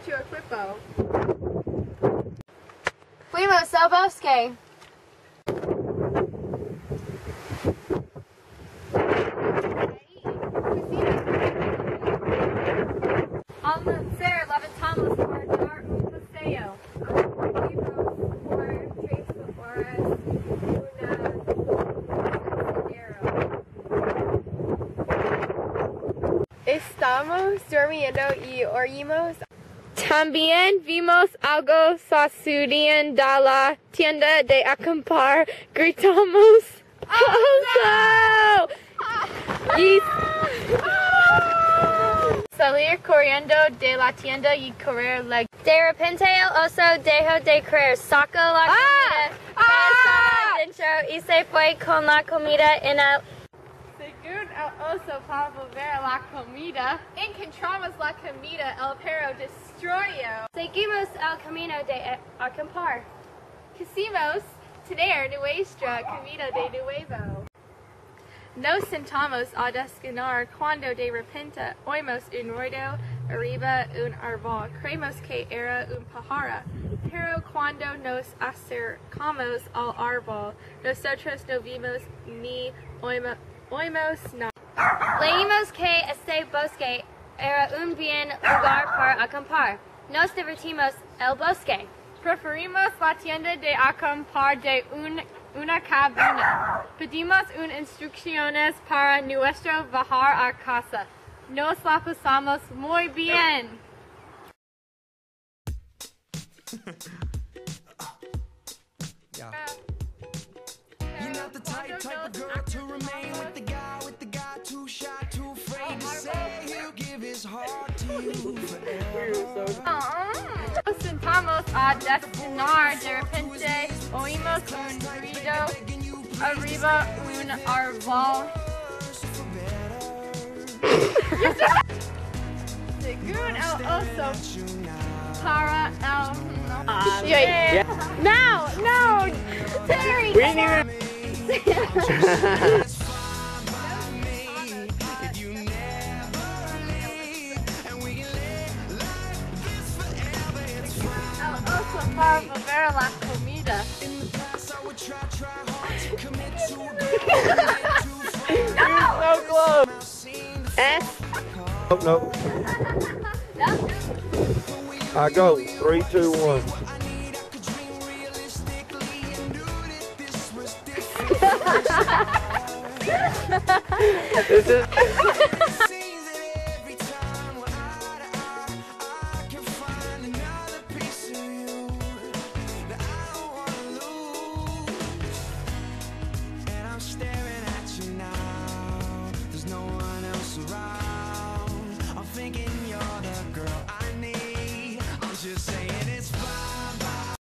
to equipo. Fuimos al bosque. Almocer levantamos por dar un paseo. Fuimos por 3 horas Estamos durmiendo y oímos. También vimos algo sucediendo en la tienda de acampar. Gritamos ¡Oso! Y salir corriendo de la tienda y correr la... De repente el oso dejó de correr, sacó la comida que estaba dentro y se fue con la comida en el... Según el oso para volver a la comida, encontramos la comida, el perro destruyó. Seguimos el camino de acampar. Quisimos tener nuestra comida de nuevo. Nos sentamos a descansar cuando de repente oímos un ruido arriba un árbol. Creímos que era un pájaro, pero cuando nos acercamos al árbol, nosotros no vimos ni oímos nada. Leímos que este bosque era un buen lugar para acampar. Nos divertimos el bosque. Preferimos la tienda de acampar de una cabina. Pedimos instrucciones para nuestro viajar a casa. Nos la pasamos muy bien. You're not the type of girl to remain with the guy too shy, too afraid to say he'll give his heart to you forever. Nos sentamos a descansar, de repente oímos un ruido arriba un árbol. Según el oso para el... No, Terry! We didn't even... El oso para volver a la comida. So close! S. Oh, no. I go. 3, 2, 1. This is...